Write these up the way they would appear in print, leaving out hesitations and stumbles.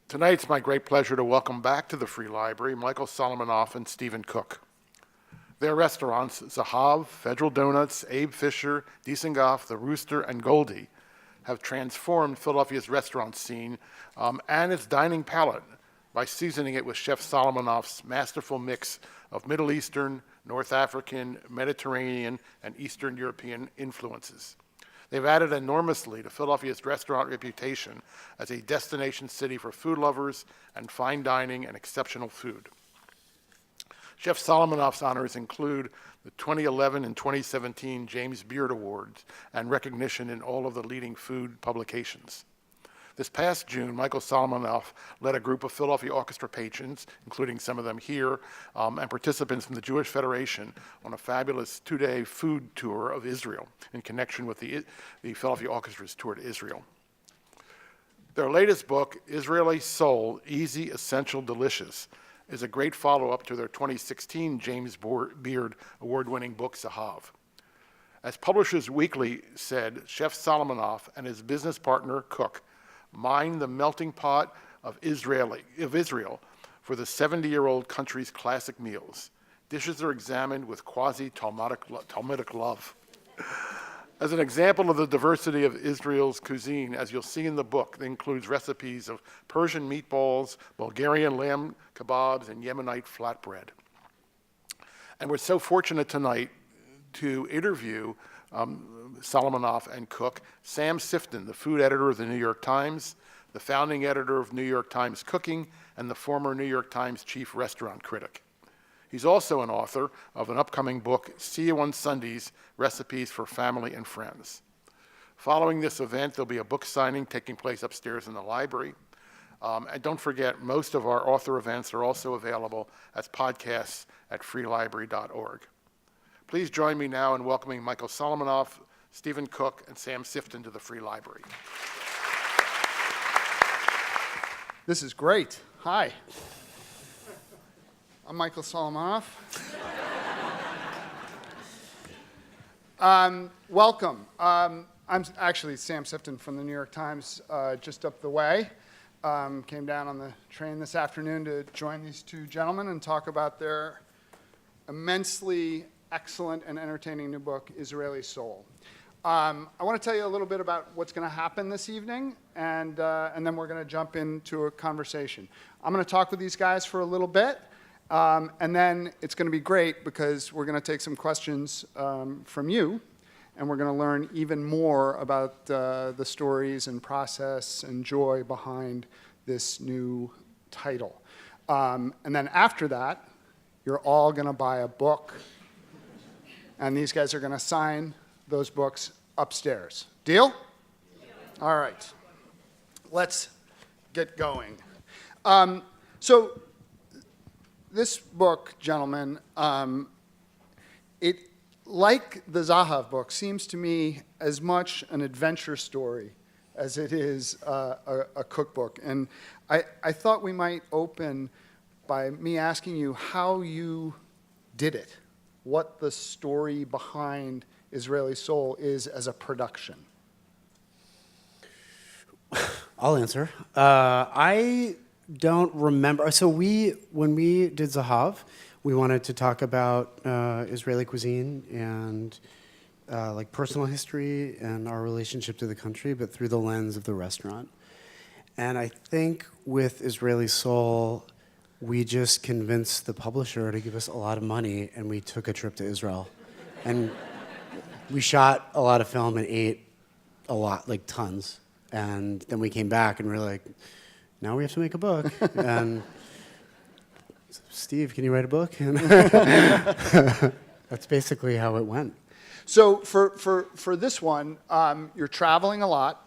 Tonight, it's my great pleasure to welcome back to the Free Library Michael Solomonov and Stephen Cook. Their restaurants, Zahav, Federal Donuts, Abe Fisher, Dizengoff, the Rooster, and Goldie, have transformed Philadelphia's restaurant scene and its dining palette by seasoning it with Chef Solomonov's masterful mix of Middle Eastern, North African, Mediterranean, and Eastern European influences. They've added enormously to Philadelphia's restaurant reputation as a destination city for food lovers and fine dining and exceptional food. Chef Solomonov's honors include the 2011 and 2017 James Beard Awards and recognition in all of the leading food publications. This past June, Michael Solomonov led a group of Philadelphia Orchestra patrons, including some of them here, and participants from the Jewish Federation on a fabulous two-day food tour of Israel in connection with the Philadelphia Orchestra's tour to Israel. Their latest book, Israeli Soul, Easy, Essential, Delicious, is a great follow-up to their 2016 James Beard award-winning book, Zahav. As Publishers Weekly said, Chef Solomonov and his business partner, Cook, mine the melting pot of Israel for the 70-year-old country's classic meals. Dishes are examined with quasi-Talmudic love. As an example of the diversity of Israel's cuisine, as you'll see in the book, it includes recipes of Persian meatballs, Bulgarian lamb kebabs, and Yemenite flatbread. And we're so fortunate tonight to interview Solomonov and Cook, Sam Sifton, the food editor of the New York Times, the founding editor of New York Times Cooking, and the former New York Times chief restaurant critic. He's also an author of an upcoming book, See You on Sundays, Recipes for Family and Friends. Following this event, there'll be a book signing taking place upstairs in the library. And don't forget, most of our author events are also available as podcasts at freelibrary.org. Please join me now in welcoming Michael Solomonov, Stephen Cook, and Sam Sifton to the Free Library. This is great. Hi. I'm Michael Solomonov. Welcome. I'm actually Sam Sifton from the New York Times, just up the way. Came down on the train this afternoon to join these two gentlemen and talk about their immensely excellent and entertaining new book, Israeli Soul. I want to tell you a little bit about what's going to happen this evening, and then we're going to jump into a conversation. I'm going to talk with these guys for a little bit, and then it's going to be great because we're going to take some questions from you, and we're going to learn even more about the stories and process and joy behind this new title. And then after that, you're all going to buy a book, and these guys are going to sign those books upstairs. Deal? All right. Let's get going. So this book, gentlemen, it, like the Zahav book, seems to me as much an adventure story as it is a cookbook. And I thought we might open by me asking you how you did it, what the story behind Israeli Soul is as a production. I'll answer. I don't remember. So when we did Zahav, we wanted to talk about Israeli cuisine and like personal history and our relationship to the country, but through the lens of the restaurant. And I think with Israeli Soul, we just convinced the publisher to give us a lot of money, and we took a trip to Israel. And we shot a lot of film and ate a lot, like tons. And then we came back and we were like, now we have to make a book. And Steve, can you write a book? And that's basically how it went. So for this one, you're traveling a lot.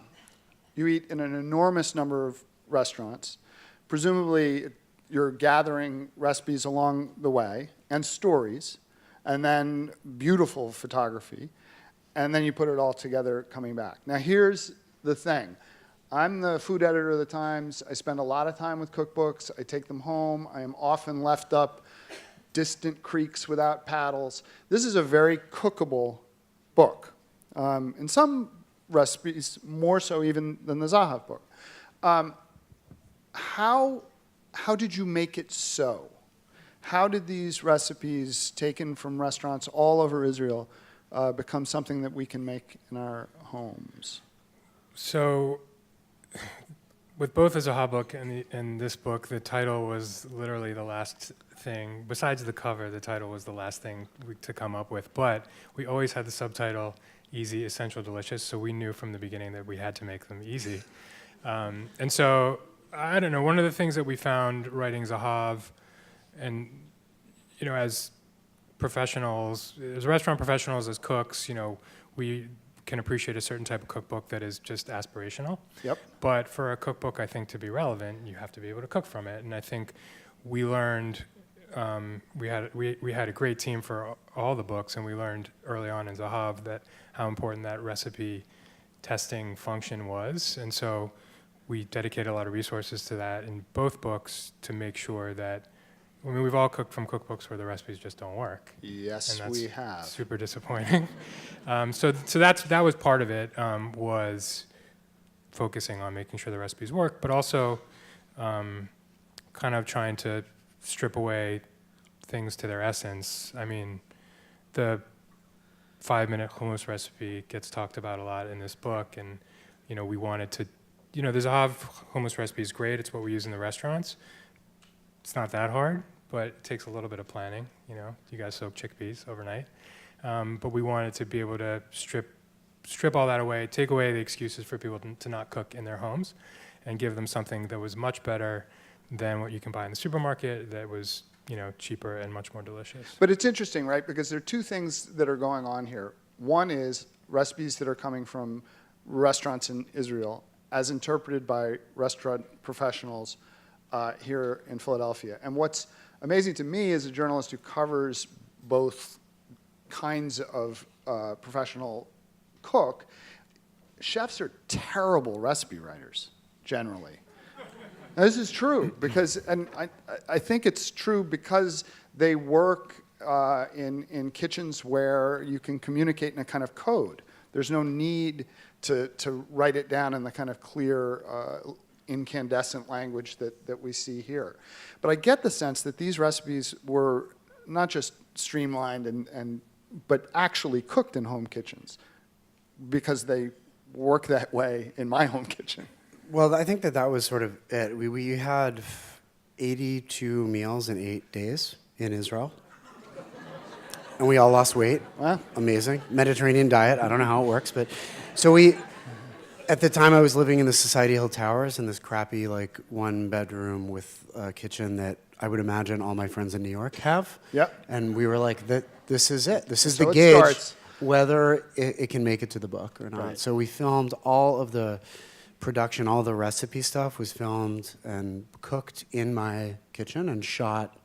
You eat in an enormous number of restaurants. Presumably, you're gathering recipes along the way and stories, and then beautiful photography, and then you put it all together coming back. Now here's the thing. I'm the food editor of the Times. I spend a lot of time with cookbooks. I take them home. I am often left up distant creeks without paddles. This is a very cookable book. In some recipes, more so even than the Zahav book. how did you make it so? How did these recipes taken from restaurants all over Israel become something that we can make in our homes? So, with both the Zahav book and this book, the title was literally the last thing. Besides the cover, the title was the last thing to come up with. But we always had the subtitle, Easy, Essential, Delicious, so we knew from the beginning that we had to make them easy. And so, I don't know, one of the things that we found writing Zahav, and, you know, as professionals, as restaurant professionals, as cooks, you know, we can appreciate a certain type of cookbook that is just aspirational. Yep. But for a cookbook, I think, to be relevant, you have to be able to cook from it. And I think we learned, we had a great team for all the books, and we learned early on in Zahav that how important that recipe testing function was. And so we dedicated a lot of resources to that in both books to make sure that, I mean, we've all cooked from cookbooks where the recipes just don't work. Yes, And that's we have. super disappointing. So that was part of it, was focusing on making sure the recipes work, but also kind of trying to strip away things to their essence. I mean, the 5-minute hummus recipe gets talked about a lot in this book, and you know, we wanted to, you know, the Zahav hummus recipe is great. It's what we use in the restaurants. It's not that hard, but it takes a little bit of planning. You know, you guys soak chickpeas overnight, but we wanted to be able to strip all that away, take away the excuses for people to not cook in their homes, and give them something that was much better than what you can buy in the supermarket, that was, you know, cheaper and much more delicious. But it's interesting, right? Because there are two things that are going on here. One is recipes that are coming from restaurants in Israel, as interpreted by restaurant professionals here in Philadelphia. And what's amazing to me as a journalist who covers both kinds of professional cook, chefs are terrible recipe writers, generally. Now, this is true because, and I think it's true because they work in kitchens where you can communicate in a kind of code. There's no need to write it down in the kind of clear, incandescent language that we see here. But I get the sense that these recipes were not just streamlined but actually cooked in home kitchens, because they work that way in my home kitchen. Well, I think that was sort of it. We had 82 meals in 8 days in Israel. And we all lost weight. Wow. Amazing. Mediterranean diet. I don't know how it works, but so at the time I was living in the Society Hill Towers in this crappy, like, 1-bedroom with a kitchen that I would imagine all my friends in New York have. Yep. And we were like, this is it. This is So the it gauge starts. whether it can make it to the book or not. Right. So we filmed all of the production, all the recipe stuff was filmed and cooked in my kitchen and shot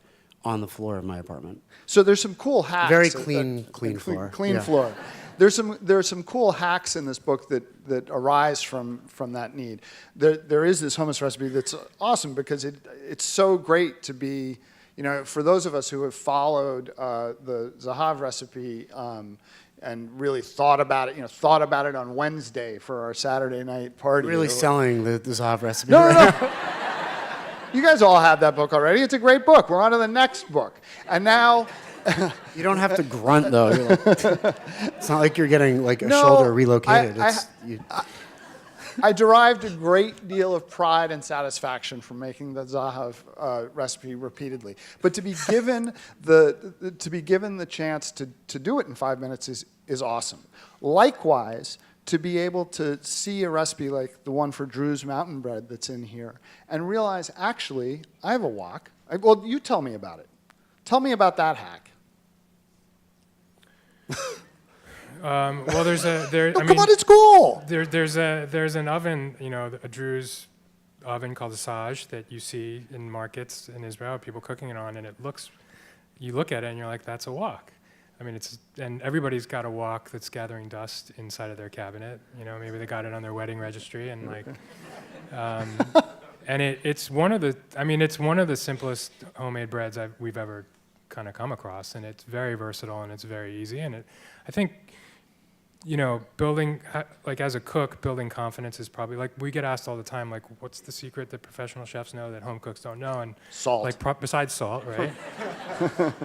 on the floor of my apartment. So there's some cool hacks. Very clean floor. Clean Yeah. floor. There are some cool hacks in this book that arise from that need. There is this hummus recipe that's awesome because it's so great to be, you know, for those of us who have followed the Zahav recipe and really thought about it on Wednesday for our Saturday night party. Really selling the Zahav recipe. No, right no, now. no. You guys all have that book already. It's a great book. We're on to the next book. And now... You don't have to grunt, though. You're like, it's not like you're getting like a No, shoulder relocated. I derived a great deal of pride and satisfaction from making the Zahav recipe repeatedly. But to be given the chance to do it in 5 minutes is awesome. Likewise, to be able to see a recipe like the one for Drew's mountain bread that's in here and realize, actually, I have a wok. Well, you tell me about it. Tell me about that hack. Well, there's a Come on, it's cool. There's an oven, you know, a Drew's oven called a Saj that you see in markets in Israel, people cooking it on, and you look at it and you're like, that's a wok. I mean, and everybody's got a wok that's gathering dust inside of their cabinet. You know, maybe they got it on their wedding registry, and like, and it's one of the simplest homemade breads we've ever kind of come across, and it's very versatile and it's very easy, and I think building, like as a cook, building confidence is probably, like we get asked all the time, like what's the secret that professional chefs know that home cooks don't know? And Salt. like besides salt, right?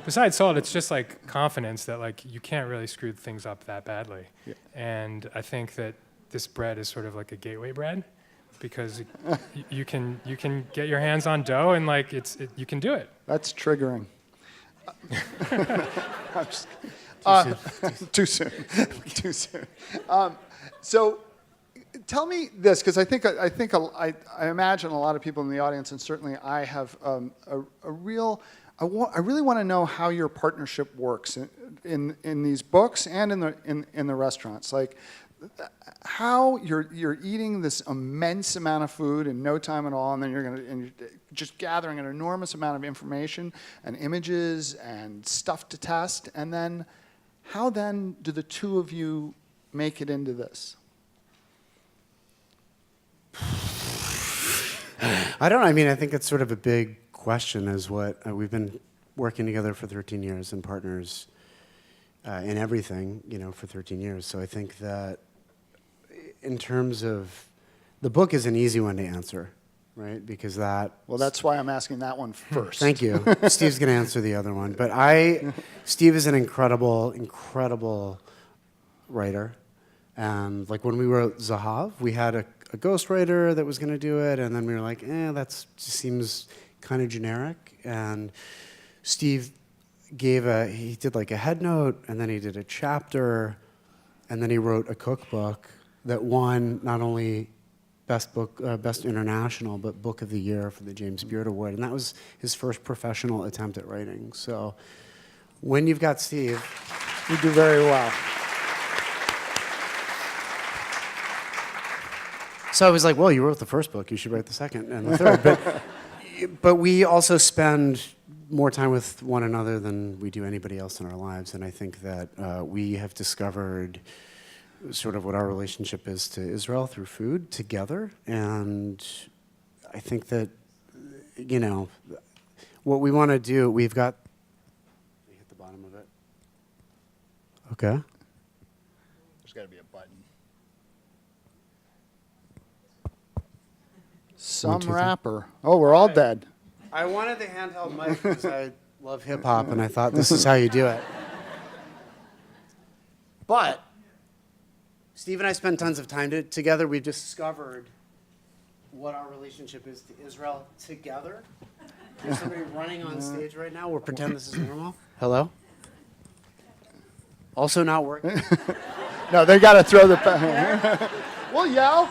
Besides salt, it's just like confidence that like you can't really screw things up that badly. Yeah. And I think that this bread is sort of like a gateway bread because you can get your hands on dough and like you can do it. That's triggering. I'm just, too soon. Too soon. So, tell me this, because I imagine a lot of people in the audience, and certainly I have I really want to know how your partnership works in these books and in the restaurants. Like, how you're eating this immense amount of food in no time at all, and then you're just gathering an enormous amount of information and images and stuff to test, and then how then do the two of you make it into this? I don't know. I mean, I think it's sort of a big question is what we've been working together for 13 years and partners in everything, for 13 years. So I think that in terms of the book is an easy one to answer, right? Because well, that's why I'm asking that one first. Thank you. Steve's going to answer the other one. But Steve is an incredible, incredible writer. And like when we wrote Zahav, we had a ghostwriter that was going to do it. And then we were like, that just seems kind of generic. And Steve he did like a head note, and then he did a chapter, and then he wrote a cookbook that won not only Best International, but Book of the Year for the James Beard Award. And that was his first professional attempt at writing. So when you've got Steve, you do very well. So I was like, well, you wrote the first book, you should write the second and the third. But we also spend more time with one another than we do anybody else in our lives. And I think that we have discovered sort of what our relationship is to Israel through food together. And I think that, what we want to do, we've got, let me hit the bottom of it. Okay. There's got to be a button. Some rapper. Oh, we're all dead. I wanted the handheld mic because I love hip hop, and I thought this is how you do it. But Steve and I spend tons of time together. We've discovered what our relationship is to Israel together. There's somebody running on stage right now. We'll pretend this is normal. Hello? Also not working. No, they got to throw the... We'll yell.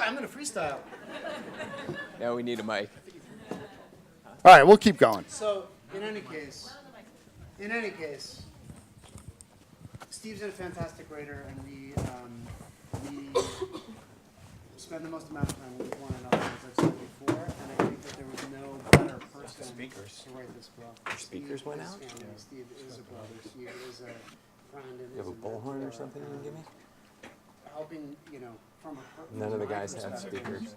I'm going to freestyle. Now we need a mic. All right, we'll keep going. So, in any case, Steve's a fantastic writer, and we spend the most amount of time with one another, as I've said before, and I think that there was no better person to write this book. Your speakers went out? Steve is a brother. Steve is a friend. And You have a bullhorn or something you can give me? Helping, from a None of the my guys have perspective, speakers.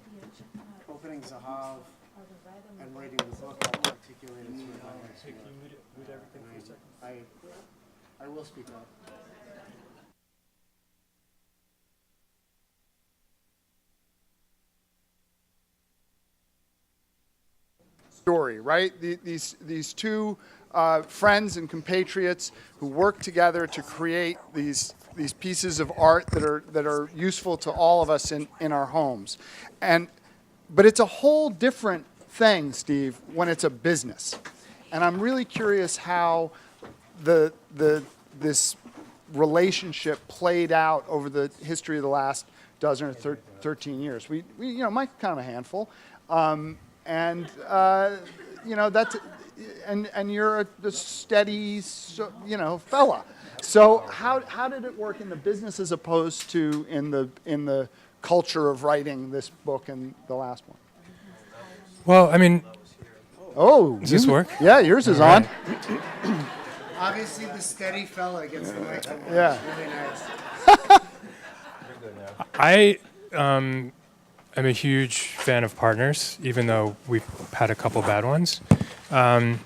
Opening Zahav and writing the book, I'll articulate it sort of. Can you mute everything for a second? I will speak up. Story, right? These two friends and compatriots who work together to create these pieces of art that are useful to all of us in our homes, but it's a whole different thing, Steve, when it's a business, and I'm really curious how this relationship played out over the history of the last dozen or 13 years. We Mike's kind of a handful. And that's, and you're a steady, fella. So how did it work in the business as opposed to in the culture of writing this book and the last one? Well, I mean, does this work? Yeah, yours is on. Obviously, the steady fella gets the microphone. Yeah. Really nice. I am a huge fan of partners, even though we've had a couple bad ones. The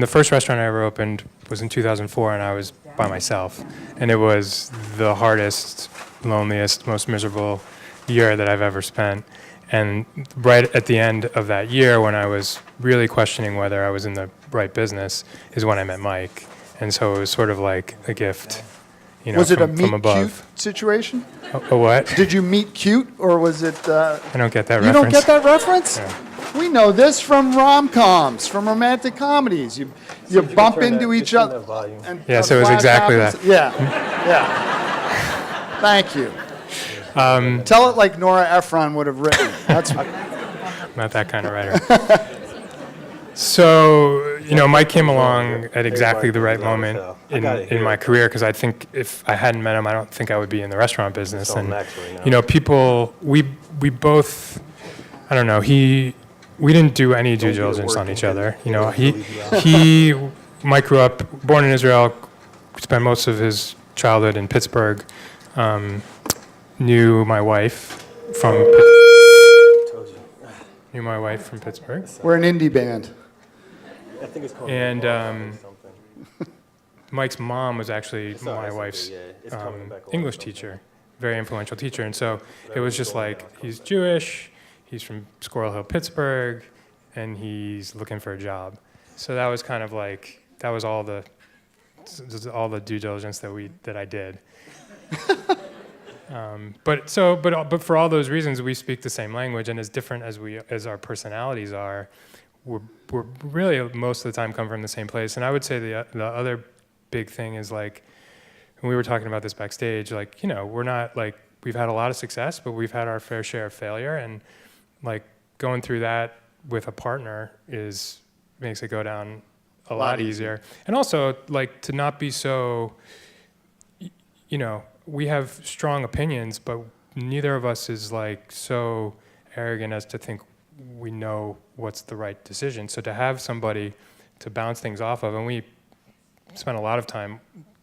first restaurant I ever opened was in 2004, and I was by myself. And it was the hardest, loneliest, most miserable year that I've ever spent. And right at the end of that year, when I was really questioning whether I was in the right business, is when I met Mike. And so it was sort of like a gift, Was it a from meet cute above. situation? A what? Did you meet cute, or was it? I don't get that You reference. don't get that reference? Yeah. We know this from rom-coms, from romantic comedies. You bump into each other. And Yes, a it was flash exactly happens. Yeah, yeah. Thank you. Tell it like Nora Ephron would have written. That's Not that kind of writer. So, Mike came along at exactly the right moment in my career, because I think if I hadn't met him, I don't think I would be in the restaurant business. And, people, we both, I don't know, we didn't do any due diligence on each other. Mike grew up, born in Israel, spent most of his childhood in Pittsburgh, knew my wife from Pittsburgh. we're an indie band. I think it's called. And Mike's mom was actually my wife's English teacher, very influential teacher. And so it was just like, he's Jewish, he's from Squirrel Hill, Pittsburgh, and he's looking for a job. So that was kind of like, that was all the due diligence that I did. But for all those reasons, we speak the same language, and as different as our personalities are, we're really most of the time come from the same place. And I would say the other big thing is, like, when we were talking about this backstage, like, we're not like, we've had a lot of success, but we've had our fair share of failure, and like going through that with a partner makes it go down a lot easier. And also, like, to not be so, we have strong opinions, but neither of us is like so arrogant as to think we know what's the right decision. So to have somebody to bounce things off of, and we spent a lot of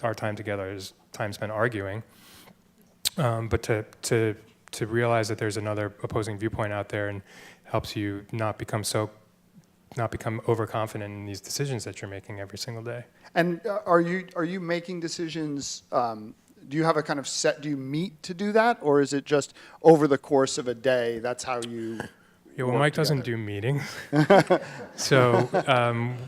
our time together is time spent arguing, but to realize that there's another opposing viewpoint out there, and helps you not become overconfident in these decisions that you're making every single day. And are you making decisions? Do you have a kind of set? Do you meet to do that, or is it just over the course of a day? That's how you. Yeah, well, Mike doesn't do meetings, so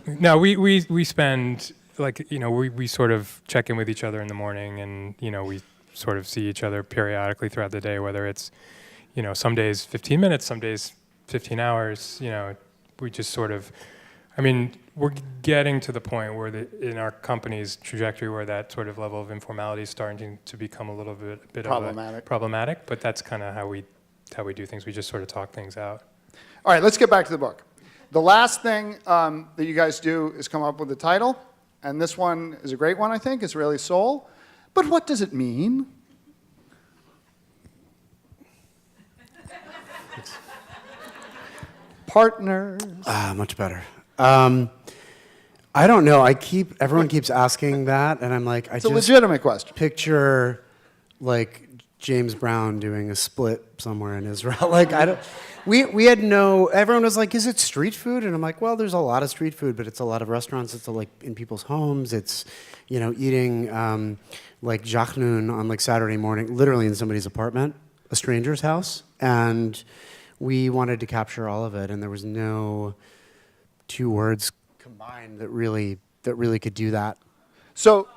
no, we spend, like, we sort of check in with each other in the morning, and we sort of see each other periodically throughout the day, whether it's some days 15 minutes, some days 15 hours. We just sort of, we're getting to the point where in our company's trajectory where that sort of level of informality is starting to become a little bit problematic. But that's kind of how we do things. We just sort of talk things out. All right, let's get back to the book. The last thing that you guys do is come up with the title, and this one is a great one, I think, Israeli Soul. But what does it mean? Partners. Much better. I don't know. Everyone keeps asking that, and I'm like, It's a legitimate question. picture like James Brown doing a split somewhere in Israel. Like, I don't. We had no. Everyone was like, "Is it street food?" And I'm like, "Well, there's a lot of street food, but it's a lot of restaurants. It's like in people's homes. It's, eating like jachnun on like Saturday morning, literally in somebody's apartment, a stranger's house." And we wanted to capture all of it, and there was no two words combined that really could do that. So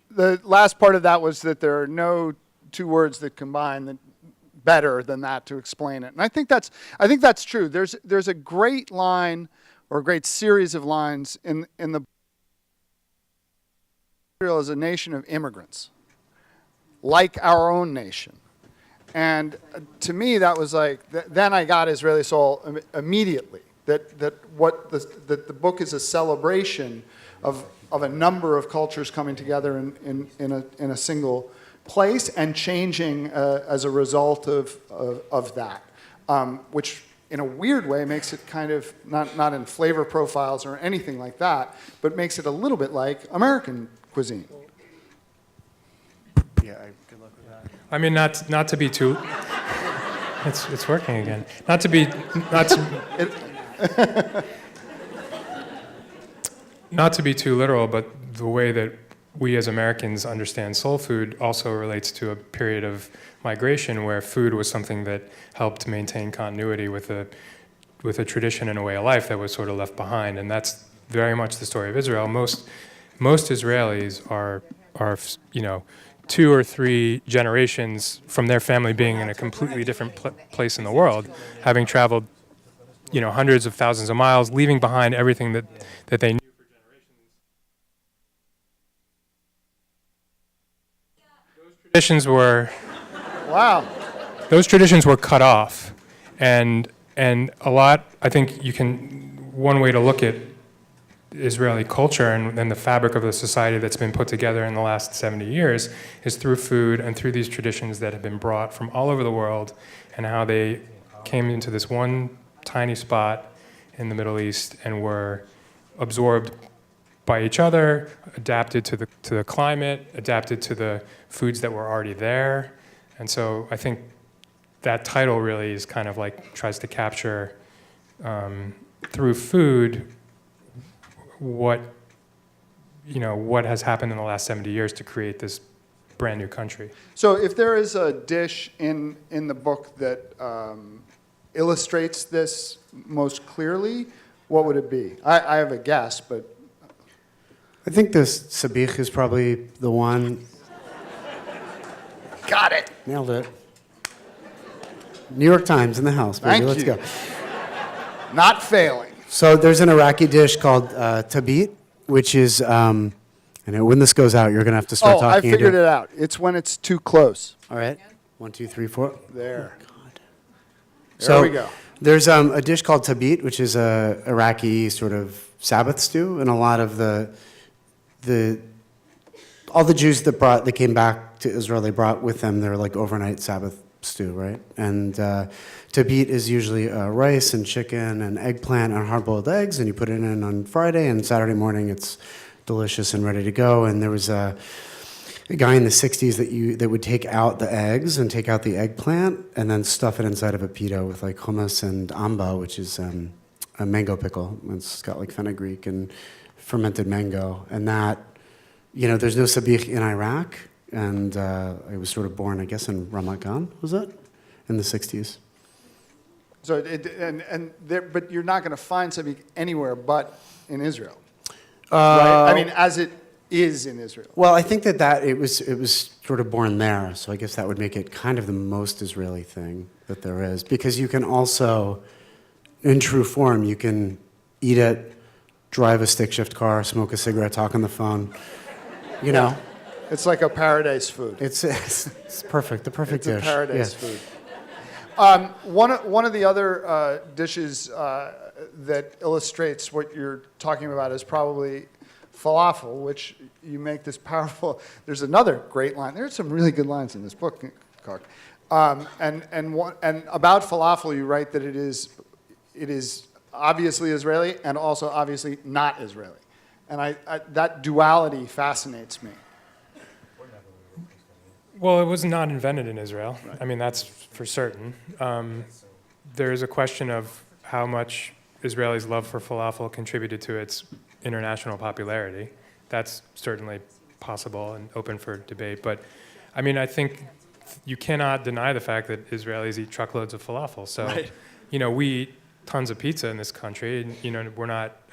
the last part of that was that there are no two words that combine that better than that to explain it. And I think that's true. There's a great line or a great series of lines in the Israel is a nation of immigrants, like our own nation. And to me, that was like, then I got Israeli Soul immediately. That the book is a celebration of a number of cultures coming together in a single place and changing as a result of that, which in a weird way makes it kind of not in flavor profiles or anything like that, but makes it a little bit like American cuisine. Yeah, good luck with that. I mean, not to be too. It's working again. Not to not to be too literal, but the way that we as Americans understand soul food also relates to a period of migration where food was something that helped maintain continuity with a tradition and a way of life that was sort of left behind, and that's very much the story of Israel. Most Israelis are 2 or 3 generations from their family being in a completely different place in the world, having traveled hundreds of thousands of miles, leaving behind everything that they knew for generations. Those traditions were cut off, and a lot. I think one way to look at Israeli culture and the fabric of the society that's been put together in the last 70 years is through food and through these traditions that have been brought from all over the world, and how they came into this one tiny spot in the Middle East and were absorbed by each other, adapted to the climate, adapted to the foods that were already there. And so I think that title really is kind of like tries to capture through food what has happened in the last 70 years to create this brand new country. So if there is a dish in the book that illustrates this most clearly, what would it be? I have a guess, but... I think this sabich is probably the one. Got it. Nailed it. New York Times in the house, baby. Thank Let's you. go. Not failing. So there's an Iraqi dish called tabit, which is, I know when this goes out, you're going to have to start Oh, I talking. figured it out. It's when it's too close. All right. 1, 2, 3, 4. There. God. There we go. There's a dish called tabit, which is a Iraqi sort of Sabbath stew, and a lot of all the Jews that came back to Israel, they brought with them their like overnight Sabbath stew, right? And tabit is usually rice and chicken and eggplant and hard-boiled eggs, and you put it in on Friday, and Saturday morning it's delicious and ready to go. And there was a guy in the 60s that would take out the eggs and take out the eggplant and then stuff it inside of a pita with like hummus and amba, which is a mango pickle. It's got like fenugreek and fermented mango. And that, there's no sabich in Iraq. And I was sort of born, I guess, in Ramat Gan, was it? In the 60s. So but you're not going to find something anywhere but in Israel, right? I mean, as it is in Israel. Well, I think that it was sort of born there, so I guess that would make it kind of the most Israeli thing that there is, because you can also, in true form, you can eat it, drive a stick shift car, smoke a cigarette, talk on the phone, It's like a paradise food. It's perfect, the perfect dish. It's a paradise Yeah. food. One of the other dishes that illustrates what you're talking about is probably falafel, which you make this powerful. There's another great line. There's some really good lines in this book, Kark. And about falafel, you write that it is obviously Israeli and also obviously not Israeli, and that duality fascinates me. Well, it was not invented in Israel. Right. I mean, that's for certain. There is a question of how much Israelis' love for falafel contributed to its international popularity. That's certainly possible and open for debate. But, I mean, I think you cannot deny the fact that Israelis eat truckloads of falafel. So, Right. We eat tons of pizza in this country.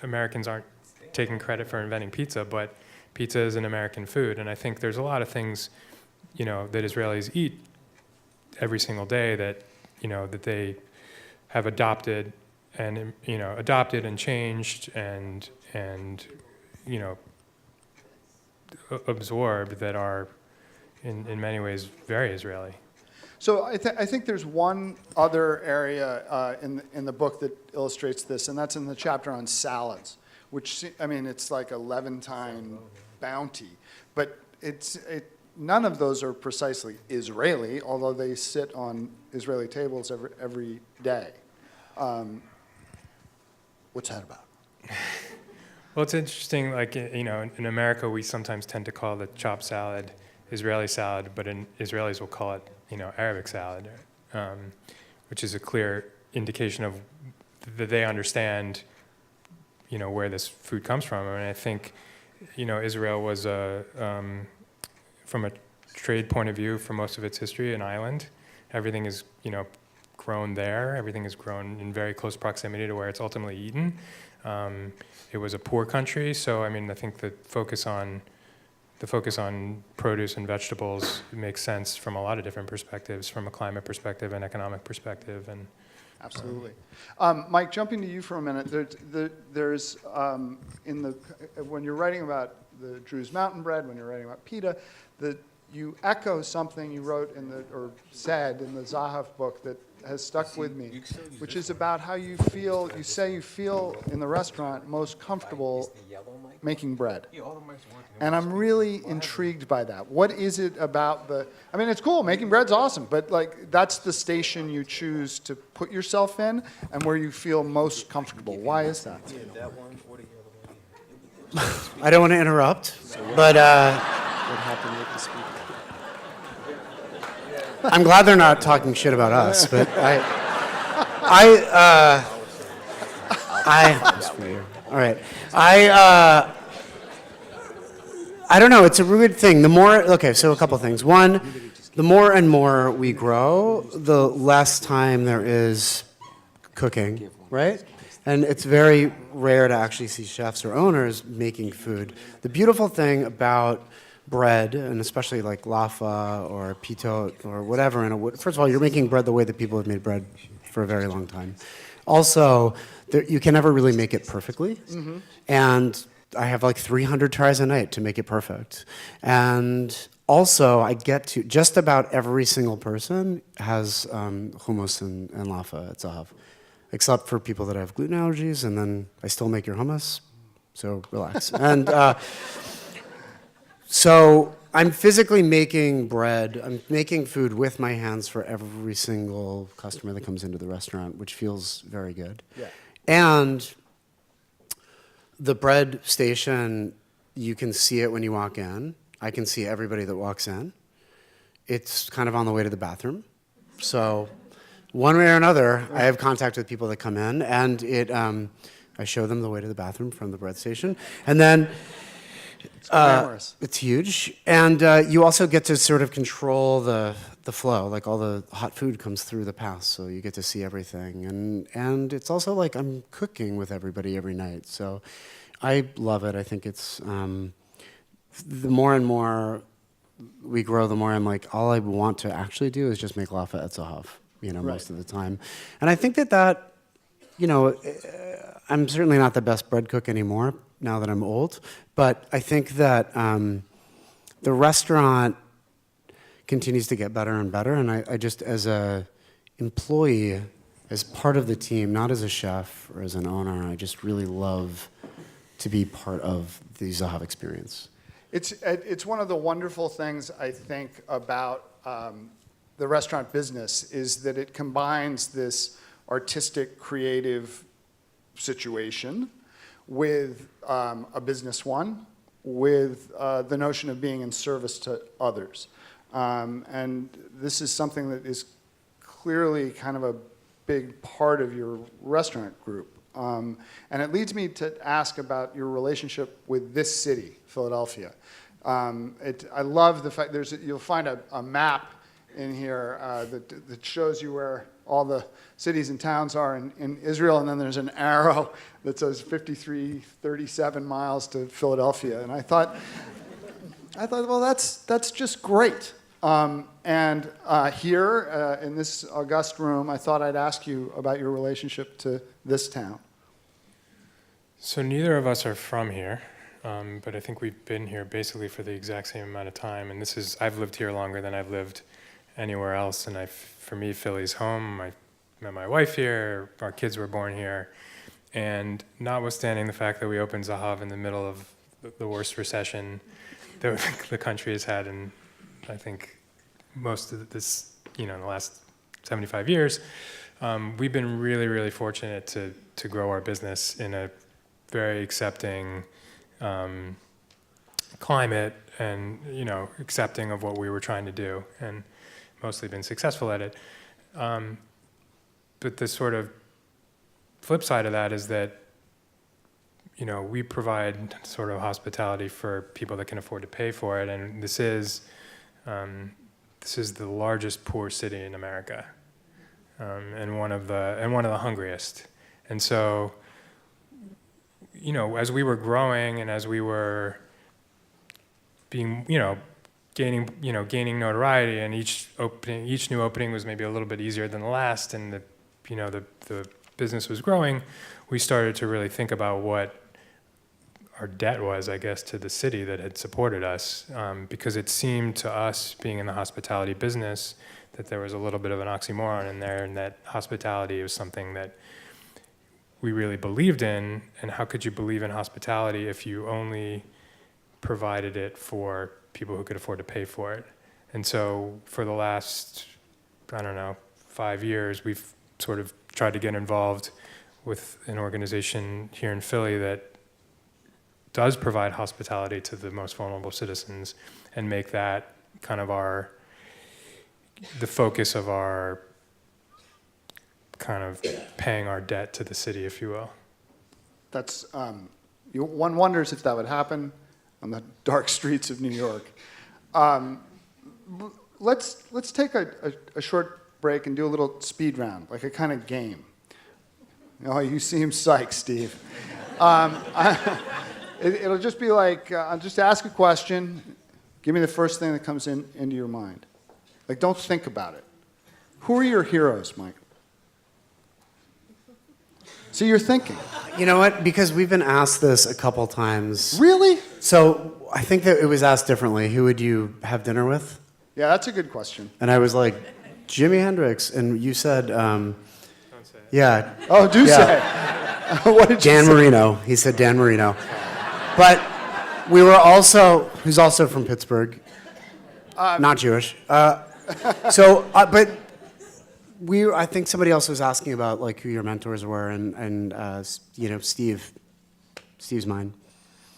Americans aren't taking credit for inventing pizza, but pizza is an American food. And I think there's a lot of things that Israelis eat every single day that they have adopted and changed and absorbed that are in many ways very Israeli. So I think there's one other area in the book that illustrates this, and that's in the chapter on salads, which it's like a Levantine bounty, but none of those are precisely Israeli, although they sit on Israeli tables every day. What's that about? Well, it's interesting, in America, we sometimes tend to call the chopped salad Israeli salad, but Israelis will call it, Arabic salad, which is a clear indication of that they understand, where this food comes from. I mean, I think Israel was from a trade point of view, for most of its history, an island. Everything is, grown there. Everything is grown in very close proximity to where it's ultimately eaten. It was a poor country, so I think the focus on produce and vegetables makes sense from a lot of different perspectives, from a climate perspective and economic perspective, and. Absolutely. Mike, jumping to you for a minute, there's when you're writing about the Drew's Mountain Bread, when you're writing about pita, you echo something you wrote or said in the Zahav book that has stuck with me, which is about how you feel in the restaurant most comfortable making bread. And I'm really intrigued by that. What is it about it's cool, making bread's awesome, but that's the station you choose to put yourself in and where you feel most comfortable. Why is that? I don't want to interrupt, but What happened with the speaker? I'm glad they're not talking shit about us. But all right. I don't know. It's a weird thing. So a couple things. One, the more and more we grow, the less time there is cooking, right? And it's very rare to actually see chefs or owners making food. The beautiful thing about bread, and especially like laffa or pitot or whatever, first of all, you're making bread the way that people have made bread for a very long time. Also, you can never really make it perfectly. Mm-hmm. And I have 300 tries a night to make it perfect. And also, I get to, just about every single person has hummus and laffa at Zahav, except for people that have gluten allergies, and then I still make your hummus, so relax. And so I'm physically making bread. I'm making food with my hands for every single customer that comes into the restaurant, which feels very good. Yeah. And the bread station, you can see it when you walk in. I can see everybody that walks in. It's kind of on the way to the bathroom. So one way or another, I have contact with people that come in, and I show them the way to the bathroom from the bread station. And then it's huge. And you also get to sort of control the flow. All the hot food comes through the pass, so you get to see everything. And it's also like I'm cooking with everybody every night. So I love it. I think it's the more and more we grow, the more I'm like, all I want to actually do is just make laffa at Zahav, most of the time. And I think that I'm certainly not the best bread cook anymore now that I'm old, but I think that the restaurant continues to get better and better, and I just, as a employee, as part of the team, not as a chef or as an owner, I just really love to be part of the Zahav experience. It's one of the wonderful things I think about the restaurant business is that it combines this artistic, creative situation with a business one, with the notion of being in service to others. And this is something that is clearly kind of a big part of your restaurant group. And it leads me to ask about your relationship with this city, Philadelphia. I love the fact you'll find a map in here that shows you where all the cities and towns are in Israel, and then there's an arrow that says 5337 miles to Philadelphia. And I thought, well, that's just great. And here in this august room, I thought I'd ask you about your relationship to this town. So neither of us are from here, but I think we've been here basically for the exact same amount of time. And I've lived here longer than I've lived anywhere else. And for me, Philly's home. I met my wife here. Our kids were born here. And notwithstanding the fact that we opened Zahav in the middle of the worst recession that the country has had in, I think, most of this, in the last 75 years, we've been really, really fortunate to grow our business in a very accepting climate and, accepting of what we were trying to do, and mostly been successful at it. But the sort of flip side of that is that, we provide sort of hospitality for people that can afford to pay for it, and this is the largest poor city in America, and one of the hungriest. And so, as we were growing and as we were being, gaining notoriety, and each new opening was maybe a little bit easier than the last, and the business was growing, we started to really think about what our debt was, I guess, to the city that had supported us, because it seemed to us, being in the hospitality business, that there was a little bit of an oxymoron in there, and that hospitality was something that we really believed in. And how could you believe in hospitality if you only provided it for people who could afford to pay for it? And so for the last, 5 years, we've sort of tried to get involved with an organization here in Philly that does provide hospitality to the most vulnerable citizens, and make that kind of the focus of our kind of paying our debt to the city, if you will. That's one wonders if that would happen on the dark streets of New York. Let's take a short break and do a little speed round, like a kind of game. Oh, you seem psyched, Steve. It'll just be like, I'll just ask a question. Give me the first thing that comes into your mind. Like, don't think about it. Who are your heroes, Mike? So you're thinking. You know what? Because we've been asked this a couple times. Really? So I think that it was asked differently. Who would you have dinner with? Yeah, that's a good question. And I was like, Jimi Hendrix. And you said, Don't say it. yeah. Oh, do say. What did Dan you say? Marino. He said Dan Marino. But we were also, who's also from Pittsburgh, not Jewish. But I think somebody else was asking about like who your mentors were, and Steve's mine,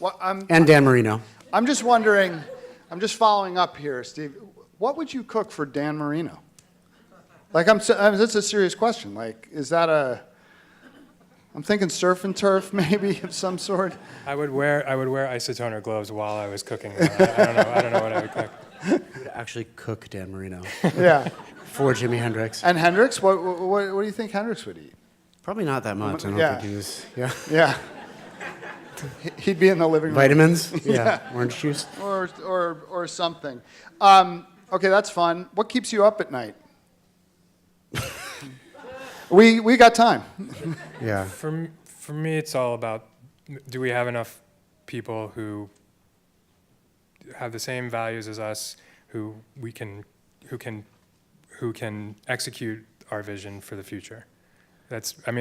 Well, and Dan Marino. I'm just wondering, I'm just following up here, Steve. What would you cook for Dan Marino? Like, that's a serious question. Like, is that I'm thinking surf and turf, maybe, of some sort. I would wear isotoner gloves while I was cooking. I don't know what I would cook. I would actually cook Dan Marino Yeah. for Jimi Hendrix. And Hendrix, what do you think Hendrix would eat? Probably not that much. I don't Yeah. think he was. Yeah. Yeah. He'd be in the living room. Vitamins. Yeah. Orange juice. Or something. Okay, that's fun. What keeps you up at night? We got time. Yeah. For me, it's all about, do we have enough people who have the same values as us, who can execute our vision for the future? That's I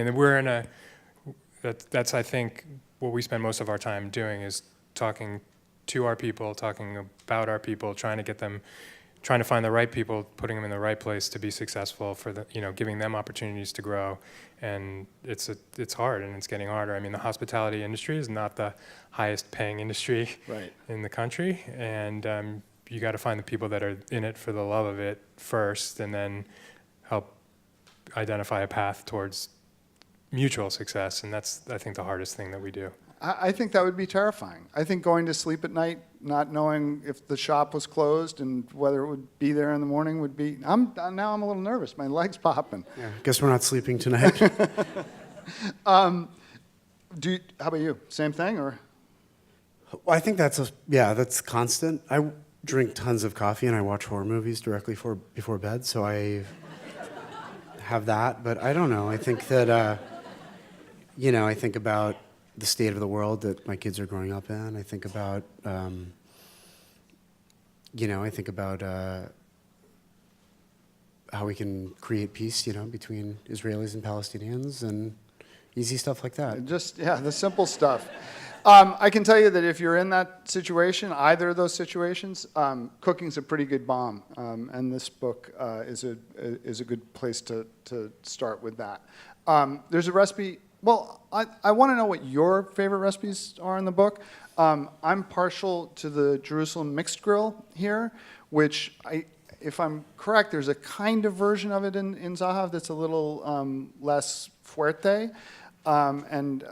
think what we spend most of our time doing is talking to our people, talking about our people, trying to find the right people, putting them in the right place to be successful, giving them opportunities to grow. And it's hard, and it's getting harder. I mean, the hospitality industry is not the highest paying industry Right. in the country, and you got to find the people that are in it for the love of it first, and then help identify a path towards mutual success. And that's, I think, the hardest thing that we do. I think that would be terrifying. I think going to sleep at night, not knowing if the shop was closed and whether it would be there in the morning would be. Now I'm a little nervous. My leg's popping. Yeah. Guess we're not sleeping tonight. How about you? Same thing, or? Well, I think that's constant. I drink tons of coffee and I watch horror movies directly before bed, so I have that. But I don't know. I think that I think about the state of the world that my kids are growing up in. I think about how we can create peace, between Israelis and Palestinians, and easy stuff like that. The simple stuff. I can tell you that if you're in that situation, either of those situations, cooking's a pretty good bomb, and this book is a good place to start with that. There's a recipe. Well, I want to know what your favorite recipes are in the book. I'm partial to the Jerusalem mixed grill here, which, if I'm correct, there's a kind of version of it in Zahav that's a little less fuerte. And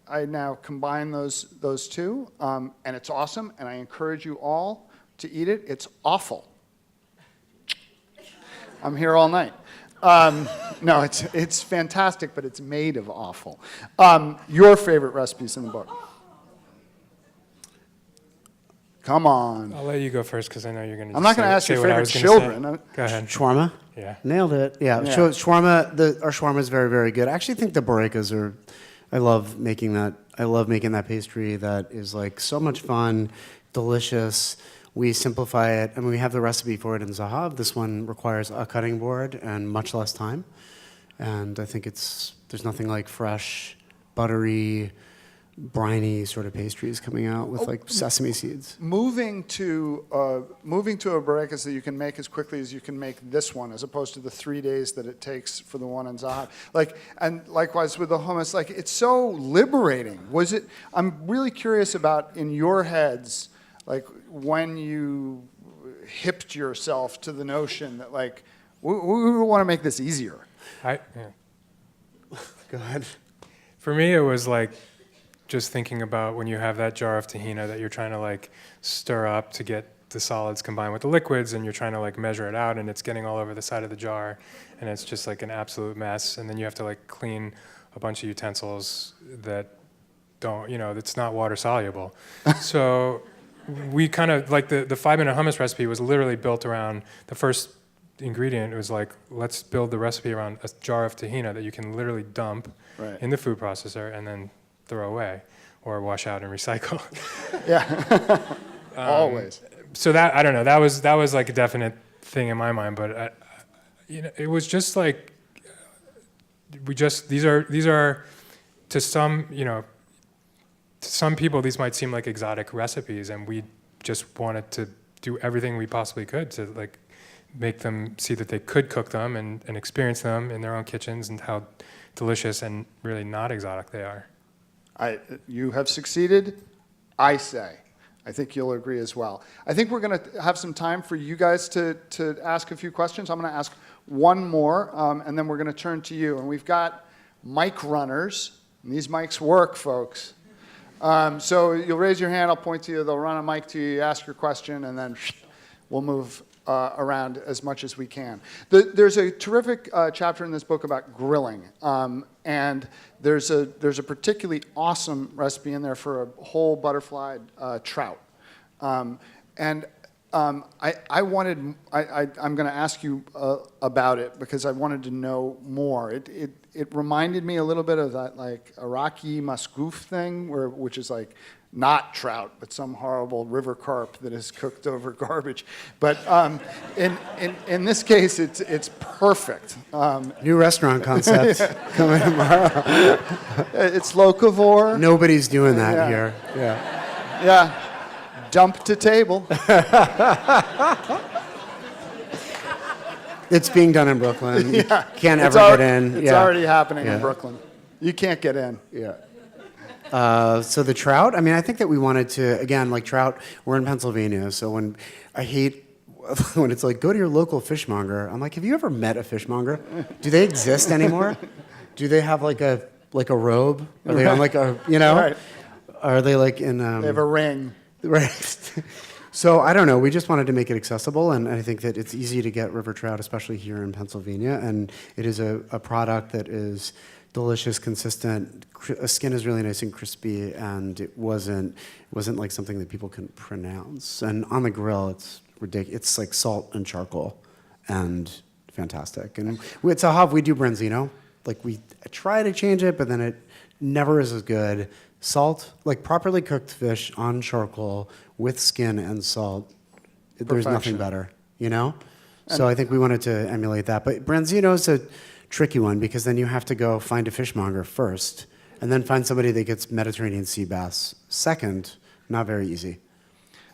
I now combine those two, and it's awesome, and I encourage you all to eat it. It's awful. I'm here all night. No, it's fantastic, but it's made of awful. Your favorite recipes in the book? Come on. I'll let you go first because I know you're going to. I'm not going to ask your what I favorite was gonna say. children. Go ahead. Shawarma? Yeah. Nailed it. Yeah. Yeah. Shawarma, our shawarma is very, very good. I actually think the barekas are, I love making that. I love making that pastry that is like so much fun, delicious. We simplify it. I mean, we have the recipe for it in Zahav. This one requires a cutting board and much less time. And I think there's nothing like fresh, buttery, briny sort of pastries coming out with like sesame seeds. Moving to a barekas that you can make as quickly as you can make this one, as opposed to the 3 days that it takes for the one in Zahav. And likewise with the hummus, it's so liberating. Was it? I'm really curious about in your heads, when you hipped yourself to the notion that we want to make this easier. Yeah. Go ahead. For me, it was just thinking about when you have that jar of tahina that you're trying to stir up to get the solids combined with the liquids, and you're trying to measure it out, and it's getting all over the side of the jar, and it's just an absolute mess. And then you have to clean a bunch of utensils that don't, that's not water soluble. So we kind of the 5-minute hummus recipe was literally built around the first ingredient. It was let's build the recipe around a jar of tahina that you can literally dump Right. in the food processor and then throw away or wash out and recycle. Yeah. Always. So that, I don't know, that was a definite thing in my mind, but it was just these are to some, to some people these might seem like exotic recipes, and we just wanted to do everything we possibly could to make them see that they could cook them and experience them in their own kitchens and how delicious and really not exotic they are. You have succeeded, I say. I think you'll agree as well. I think we're going to have some time for you guys to ask a few questions. I'm going to ask one more, and then we're going to turn to you. And we've got mic runners, and these mics work, folks. So you'll raise your hand, I'll point to you, they'll run a mic to you, ask your question, and then we'll move around as much as we can. There's a terrific chapter in this book about grilling, and there's a particularly awesome recipe in there for a whole butterflied trout. I'm going to ask you about it because I wanted to know more. It reminded me a little bit of that Iraqi maskoof thing, which is not trout, but some horrible river carp that is cooked over garbage. But in this case, it's perfect. New restaurant concept coming tomorrow. It's locavore. Nobody's doing that Yeah. here. Yeah. Yeah, dump to table. It's being done in Brooklyn. You can't It's ever get in. It's already happening Yeah. in Brooklyn. You can't get in. Yeah. So the trout, I mean, I think that we wanted to, again, trout, we're in Pennsylvania, so when I hate when it's go to your local fishmonger, I'm have you ever met a fishmonger? Do they exist anymore? Do they have a robe? Are they on a, Right. Are they in... They have a ring. Right. So I don't know. We just wanted to make it accessible, and I think that it's easy to get river trout, especially here in Pennsylvania, and it is a product that is delicious, consistent. Skin is really nice and crispy, and it wasn't something that people can pronounce. And on the grill, it's ridiculous. It's salt and charcoal, and fantastic. And with Zahav, we do branzino. We try to change it, but then it never is as good. Salt, properly cooked fish on charcoal with skin and salt. There's nothing better, So I think we wanted to emulate that. But branzino's a tricky one because then you have to go find a fishmonger first and then find somebody that gets Mediterranean sea bass second. Not very easy.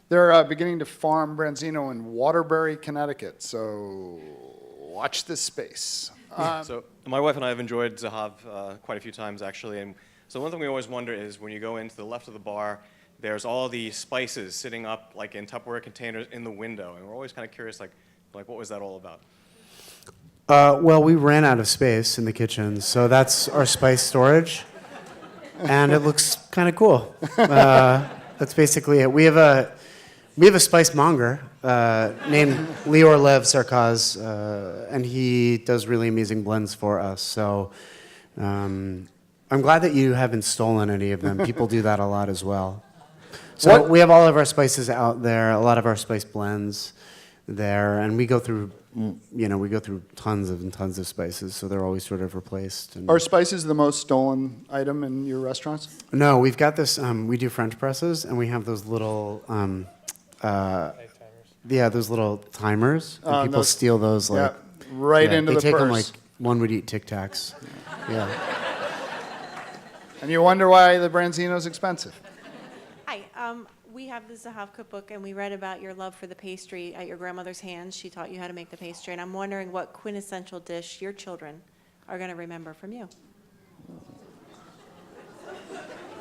They're beginning to farm branzino in Waterbury, Connecticut. So watch this space. So my wife and I have enjoyed Zahav quite a few times, actually. And so one thing we always wonder is when you go into the left of the bar, there's all the spices sitting up in Tupperware containers in the window. And we're always kind of curious, what was that all about? Well, we ran out of space in the kitchen, so that's our spice storage. and it looks kind of cool. That's basically it. We have a spice monger named Lior Lev Sarkaz, and he does really amazing blends for us. So I'm glad that you haven't stolen any of them. People do that a lot as well. So we have all of our spices out there, a lot of our spice blends there, and we go through tons of spices, so they're always sort of replaced. And Are spices the most stolen item in your restaurants? no, we've got this. We do French presses, and we have those little, those little timers, and people steal those like into they the take purse. them like one would eat Tic Tacs. Yeah. And you wonder why the Branzino's expensive. Hi, we have the Zahav cookbook, and we read about your love for the pastry at your grandmother's hands. She taught you how to make the pastry, and I'm wondering what quintessential dish your children are going to remember from you.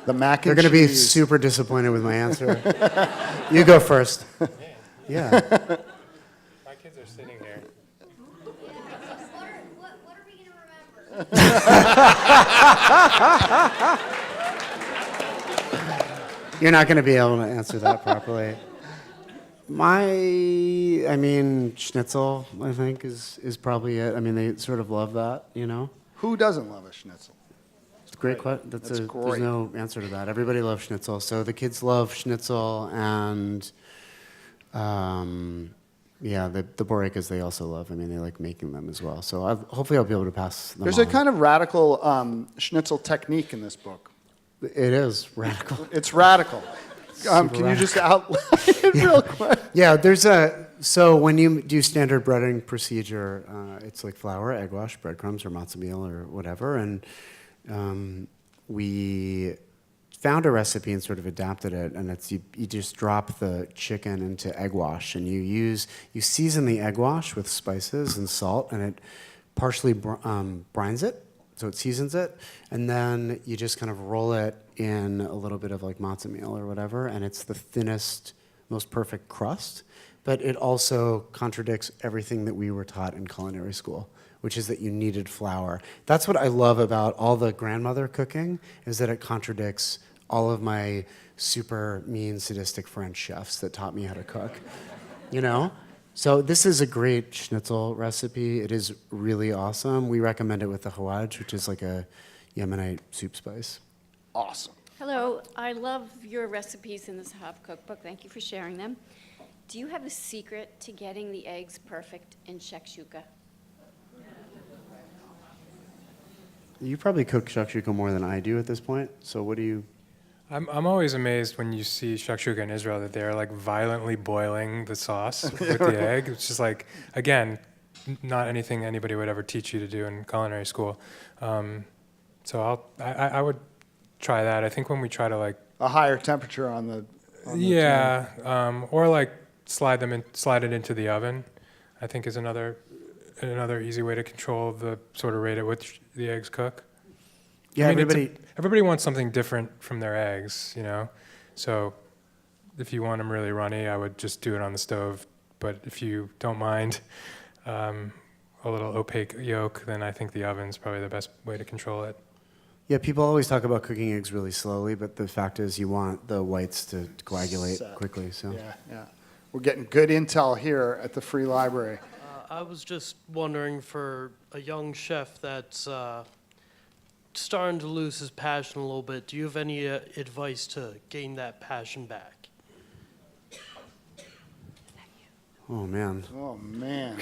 The mac They're and going to be cheese. super disappointed with my answer. You go first. Yeah. My kids are sitting here. What are we going to remember? You're not going to be able to answer that properly. Schnitzel, I think, is probably it. I mean, they sort of love that, you know? Who doesn't love a schnitzel? It's a great question. That's There's great. no answer to that. Everybody loves schnitzel. So the kids love schnitzel, and the borekas they also love. I mean, they like making them as well. So hopefully I'll be able to pass them There's on. a kind of radical schnitzel technique in this book. It is radical. It's radical. Can you just outline it real quick? Yeah, so when you do standard breading procedure, it's like flour, egg wash, breadcrumbs, or matzo meal, or whatever. And we found a recipe and sort of adapted it. And it's you just drop the chicken into egg wash, and you season the egg wash with spices and salt, and it partially brines it. So it seasons it, and then you just kind of roll it in a little bit of like matzo meal or whatever, and it's the thinnest, most perfect crust, but it also contradicts everything that we were taught in culinary school, which is that you needed flour. That's what I love about all the grandmother cooking, is that it contradicts all of my super mean, sadistic French chefs that taught me how to cook, you know? So this is a great schnitzel recipe. It is really awesome. We recommend it with the hawaj, which is like a Yemenite soup spice. Awesome. Hello, I love your recipes in the Zahav cookbook. Thank you for sharing them. Do you have a secret to getting the eggs perfect in shakshuka? You probably cook shakshuka more than I do at this point. So what do you? I'm always amazed when you see shakshuka in Israel that they're like violently boiling the sauce with the egg. It's just like, again, not anything anybody would ever teach you to do in culinary school. So I would try that. I think when we try to like A higher temperature on the or like slide it into the oven, I think is another easy way to control the sort of rate at which the eggs cook. Yeah, I mean, everybody wants something different from their eggs, you know? So if you want them really runny, I would just do it on the stove. But if you don't mind a little opaque yolk, then I think the oven's probably the best way to control it. Yeah, people always talk about cooking eggs really slowly, but the fact is you want the whites to coagulate Set. quickly. So Yeah. We're getting good intel here at the Free Library. I was just wondering, for a young chef that's starting to lose his passion a little bit, do you have any advice to gain that passion back? Oh man. Oh, man.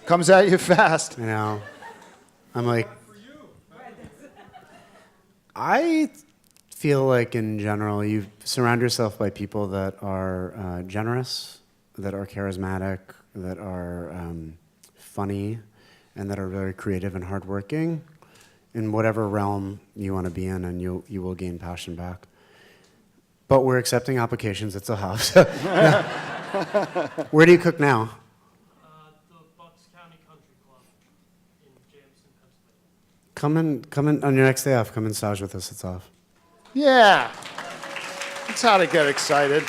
Comes at you fast. I know. I'm like, I feel like in general, you surround yourself by people that are generous, that are charismatic, that are funny, and that are very creative and hardworking in whatever realm you want to be in, and you will gain passion back. But we're accepting applications at Zahav. Where do you cook now? The Bucks County Country Club in Jameson, Pennsylvania. Come in on your next day off. Come and stage with us at Zahav. Yeah. That's how to get excited.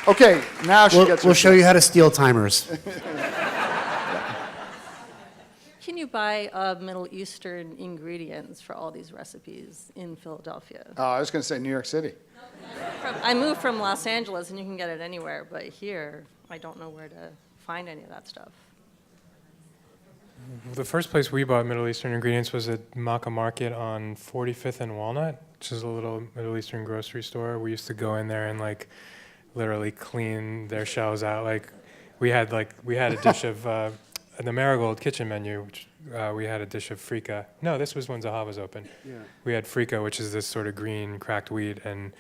Okay, now she gets her We'll show you how to steal timers. Can you buy Middle Eastern ingredients for all these recipes in Philadelphia? Oh, I was going to say New York City. I moved from Los Angeles, and you can get it anywhere, but here, I don't know where to find any of that stuff. The first place we bought Middle Eastern ingredients was at Makkah Market on 45th and Walnut, which is a little Middle Eastern grocery store. We used to go in there and like literally clean their shelves out. Like we had a dish of the Marigold kitchen menu, which we had a dish of frika. No, this was when Zahav was open. Yeah. We had frika, which is this sort of green cracked wheat, and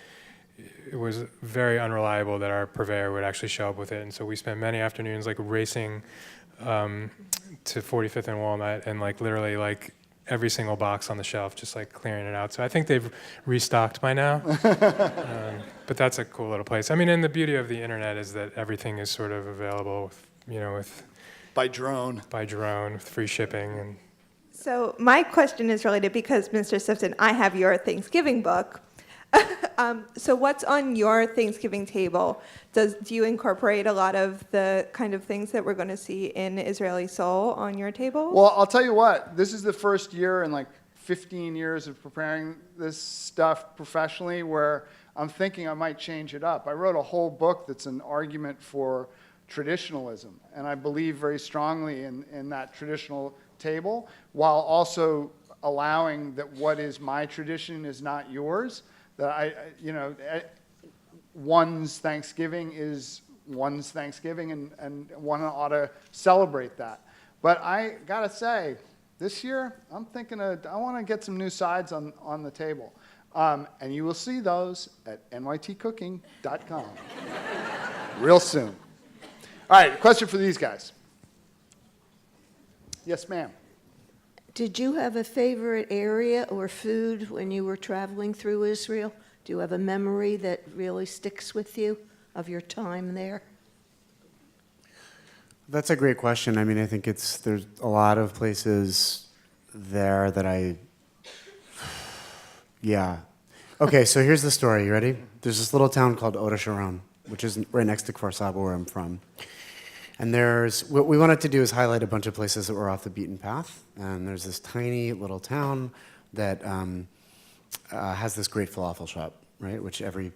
it was very unreliable that our purveyor would actually show up with it. And so we spent many afternoons like racing to 45th and Walnut and like literally like every single box on the shelf, just like clearing it out. So I think they've restocked by now. But that's a cool little place. I mean, and the beauty of the internet is that everything is sort of available with By drone. with free shipping. And So my question is related because, Mr. Sifton, I have your Thanksgiving book. So what's on your Thanksgiving table? Do you incorporate a lot of the kind of things that we're going to see in Israeli Soul on your table? Well, I'll tell you what, this is the first year in like 15 years of preparing this stuff professionally where I'm thinking I might change it up. I wrote a whole book that's an argument for traditionalism, and I believe very strongly in that traditional table, while also allowing that what is my tradition is not yours, that one's Thanksgiving is one's Thanksgiving, and one ought to celebrate that. But I gotta say, this year, I'm thinking I want to get some new sides on the table. And you will see those at nytcooking.com real soon. All right, question for these guys. Yes, ma'am. Did you have a favorite area or food when you were traveling through Israel? Do you have a memory that really sticks with you of your time there? That's a great question. I mean, I think there's a lot of places there that yeah. Okay, so here's the story. You ready? There's this little town called Oda Sharon, which is right next to Kfar Saba, where I'm from. And what we wanted to do is highlight a bunch of places that were off the beaten path. And there's this tiny little town that has this great falafel shop, right, which every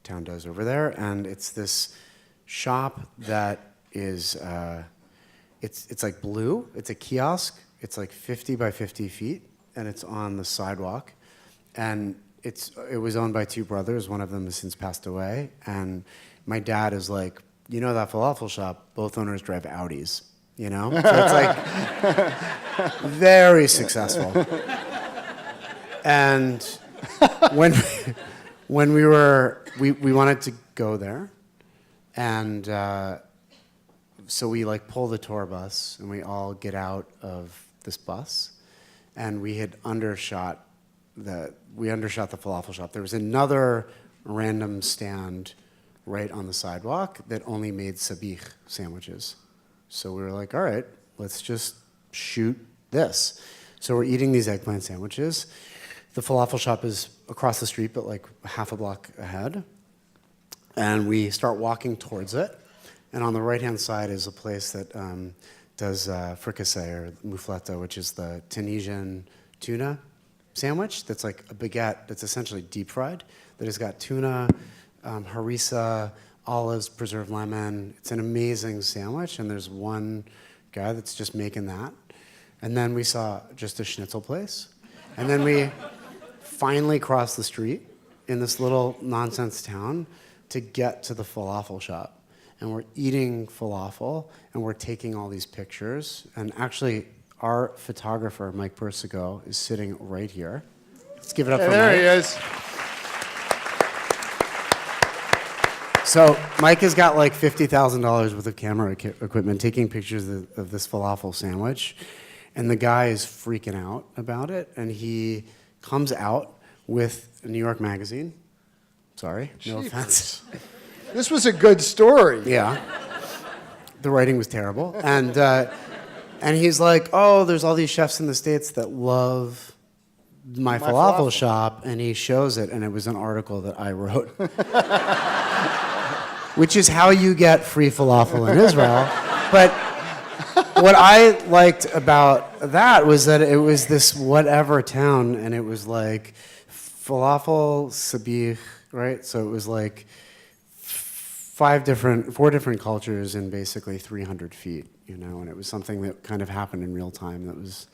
town does over there. And it's this shop that is, it's like blue. It's a kiosk. It's like 50 by 50 feet, and it's on the sidewalk. And it was owned by two brothers. One of them has since passed away. And my dad is like, you know that falafel shop, both owners drive Audis, you know? So it's like very successful. And when we wanted to go there, and so we like pull the tour bus, and we all get out of this bus, and we had undershot the falafel shop. There was another random stand right on the sidewalk that only made sabich sandwiches. So we were like, all right, let's just shoot this. So we're eating these eggplant sandwiches. The falafel shop is across the street, but like half a block ahead. And we start walking towards it. And on the right-hand side is a place that does fricassee or moufletta, which is the Tunisian tuna sandwich that's like a baguette that's essentially deep fried, that has got tuna, harissa, olives, preserved lemon. It's an amazing sandwich, and there's one guy that's just making that. And then we saw just a schnitzel place. And then we finally crossed the street in this little nonsense town to get to the falafel shop. And we're eating falafel, and we're taking all these pictures. And actually, our photographer, Mike Persico, is sitting right here. Let's give it up for Mike. There he is. So Mike has got like $50,000 worth of camera equipment taking pictures of this falafel sandwich. And the guy is freaking out about it. And he comes out with a New York magazine. Sorry, no offense. This was a good story. Yeah. The writing was terrible. And he's like, oh, there's all these chefs in the States that love my falafel shop. And he shows it, and it was an article that I wrote. Which is how you get free falafel in Israel. But what I liked about that was that it was this whatever town, and it was like falafel, sabich, right? So it was like four different cultures in basically 300 feet, and it was something that kind of happened in real time that was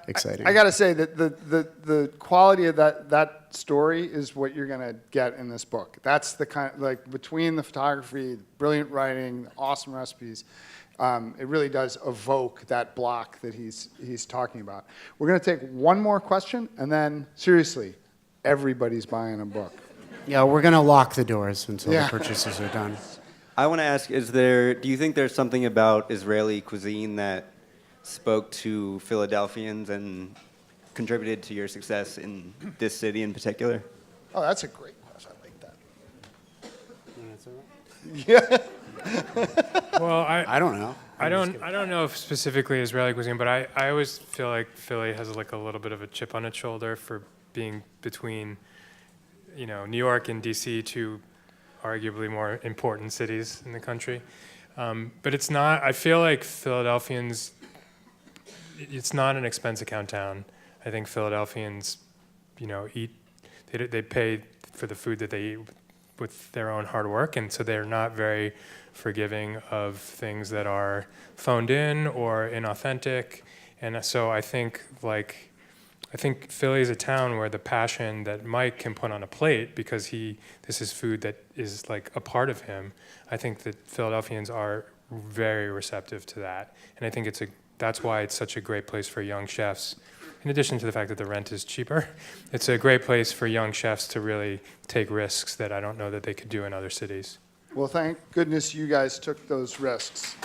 exciting. I got to say that the quality of that story is what you're going to get in this book. That's the kind, like, between the photography, brilliant writing, awesome recipes, it really does evoke that block that he's talking about. We're going to take one more question, and then, seriously, everybody's buying a book. Yeah, we're going to lock the doors until the purchases are done. I want to ask, do you think there's something about Israeli cuisine that spoke to Philadelphians and contributed to your success in this city in particular? Oh, that's a great question. I like that. Yeah. Well, I don't know. I don't know if specifically Israeli cuisine, but I always feel like Philly has like a little bit of a chip on its shoulder for being between, New York and D.C., two arguably more important cities in the country. But it's not. I feel like Philadelphians. It's not an expense account town. I think Philadelphians, eat. They pay for the food that they eat with their own hard work, and so they're not very forgiving of things that are phoned in or inauthentic. And so I think Philly is a town where the passion that Mike can put on a plate, because this is food that is like a part of him. I think that Philadelphians are very receptive to that, and I think that's why it's such a great place for young chefs. In addition to the fact that the rent is cheaper, it's a great place for young chefs to really take risks that I don't know that they could do in other cities. Well, thank goodness you guys took those risks.